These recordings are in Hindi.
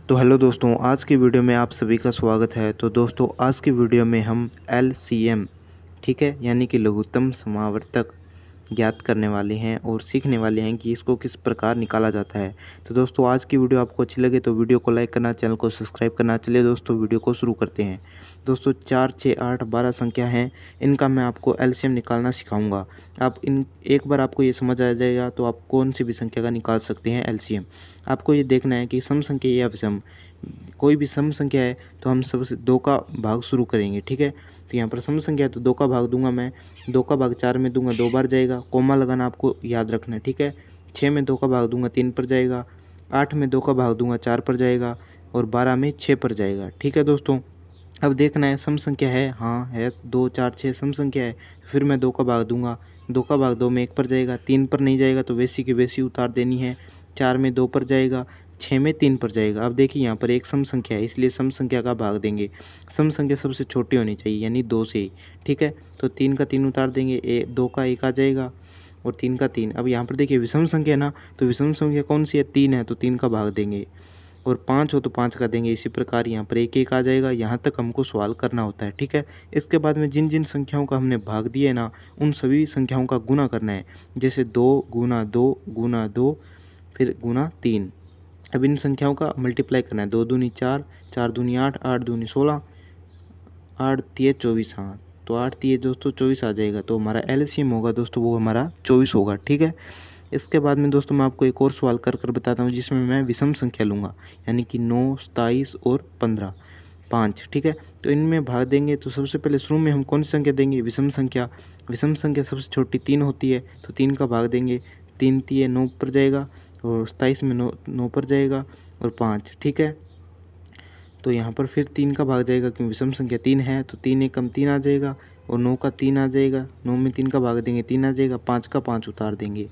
तो हेलो दोस्तों, आज की वीडियो में आप सभी का स्वागत है। तो दोस्तों, आज की वीडियो में हम एलसीएम, ठीक है, यानी कि लघुत्तम समावर्तक ज्ञात करने वाले हैं और सीखने वाले हैं कि इसको किस प्रकार निकाला जाता है। तो दोस्तों, आज की वीडियो आपको अच्छी लगे तो वीडियो को लाइक करना, चैनल को सब्सक्राइब करना। चलिए दोस्तों, वीडियो को शुरू करते हैं। दोस्तों, 4, 6, 8, 12 संख्या हैं, इनका मैं आपको एलसीएम निकालना सिखाऊंगा। आप इन एक बार आपको ये समझ आ जाएगा तो आप कौन सी भी संख्या का निकाल सकते हैं एलसीएम। आपको ये देखना है कि सम संख्या या विषम, कोई भी सम संख्या है तो हम सबसे 2 का भाग शुरू करेंगे, ठीक है। तो यहाँ पर सम संख्या है तो 2 का भाग दूंगा मैं, 2 का भाग 4 में दूंगा, 2 बार जाएगा। कोमा लगाना आपको याद रखना है, ठीक है। 6 में 2 का भाग दूंगा, 3 पर जाएगा। 8 में 2 का भाग दूंगा, 4 पर जाएगा। और 12 में 6 पर जाएगा, ठीक है दोस्तों। अब देखना है सम संख्या है, हाँ है, 2, 4, 6 सम संख्या है। फिर मैं 2 का भाग दूंगा, 2 का भाग 2 में 1 पर जाएगा, 3 पर नहीं जाएगा तो वैसी की वैसी उतार देनी है। 4 में 2 पर जाएगा, 6 में 3 पर जाएगा। अब देखिए यहाँ पर एक सम संख्या है, इसलिए सम संख्या का भाग देंगे। सम संख्या सबसे छोटी होनी चाहिए, यानी 2 से ही, ठीक है। तो 3 का 3 उतार देंगे, 2 का 1 आ जाएगा और 3 का 3। अब यहाँ पर देखिए विषम संख्या ना, तो विषम संख्या कौन सी है, 3 है, तो 3 का भाग देंगे। और 5 हो तो 5 का देंगे। इसी प्रकार यहाँ पर 1 1 आ जाएगा। यहाँ तक हमको सवाल करना होता है, ठीक है। इसके बाद में जिन जिन संख्याओं का हमने भाग दिए ना, उन सभी संख्याओं का गुना करना है। जैसे 2 गुना 2 गुना 2 फिर गुना 3। अब इन संख्याओं का मल्टीप्लाई करना है। 2 दूनी 4, 4 दूनी 8, 8 दूनी 16, 8 तिये 24, हाँ तो 8 तिये दोस्तों 24 आ जाएगा। तो हमारा एलसीएम होगा दोस्तों, वो हमारा 24 होगा, ठीक है। इसके बाद में दोस्तों मैं आपको एक और सवाल कर बताता हूँ, जिसमें मैं विषम संख्या लूँगा, यानी कि 9, 27 और 15, 5, ठीक है। तो इनमें भाग देंगे तो सबसे पहले शुरू में हम कौन सी संख्या देंगे, विषम संख्या। विषम संख्या सबसे छोटी 3 होती है, तो 3 का भाग देंगे। 3 तिये 9 पर जाएगा और 27 में 9 पर जाएगा और 5, ठीक है। तो यहाँ पर फिर 3 का भाग जाएगा, क्योंकि विषम संख्या 3 है, तो 3 एक कम 3 आ जाएगा और 9 का 3 आ जाएगा। 9 में 3 का भाग देंगे, 3 आ जाएगा। 5 का 5 उतार देंगे,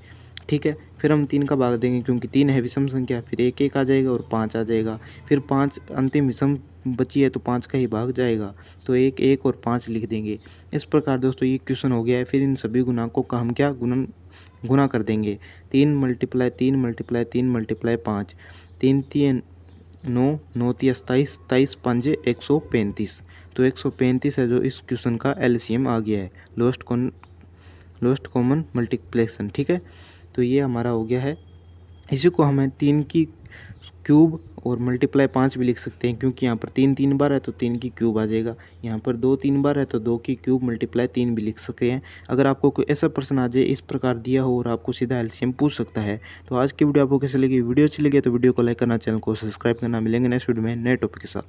ठीक है। फिर हम 3 का भाग देंगे, क्योंकि 3 है विषम संख्या, फिर 1 1 आ जाएगा और 5 आ जाएगा। फिर 5 अंतिम विषम बची है तो 5 का ही भाग जाएगा, तो 1 1 और 5 लिख देंगे। इस प्रकार दोस्तों ये क्वेश्चन हो गया है। फिर इन सभी गुणांकों का हम क्या गुना कर देंगे। 3 मल्टीप्लाई 3 मल्टीप्लाई 3 मल्टीप्लाई 5, 3 तिये 9, 9 तिये 27, 27 पंजे 135। तो 135 है जो इस क्वेश्चन का एलसीएम आ गया है, लोएस्ट कॉमन मल्टीप्लिकेशन, ठीक है। तो ये हमारा हो गया है। इसी को हमें 3 की क्यूब और मल्टीप्लाई 5 भी लिख सकते हैं, क्योंकि यहाँ पर 3 3 बार है तो 3 की क्यूब आ जाएगा। यहाँ पर 2 3 बार है तो 2 की क्यूब मल्टीप्लाई 3 भी लिख सकते हैं। अगर आपको कोई ऐसा प्रश्न आ जाए इस प्रकार दिया हो और आपको सीधा एलसीएम पूछ सकता है। तो आज की वीडियो आपको कैसे लगी, वीडियो अच्छी लगी तो वीडियो को लाइक करना, चैनल को सब्सक्राइब करना। मिलेंगे नेक्स्ट वीडियो में नए टॉपिक के साथ।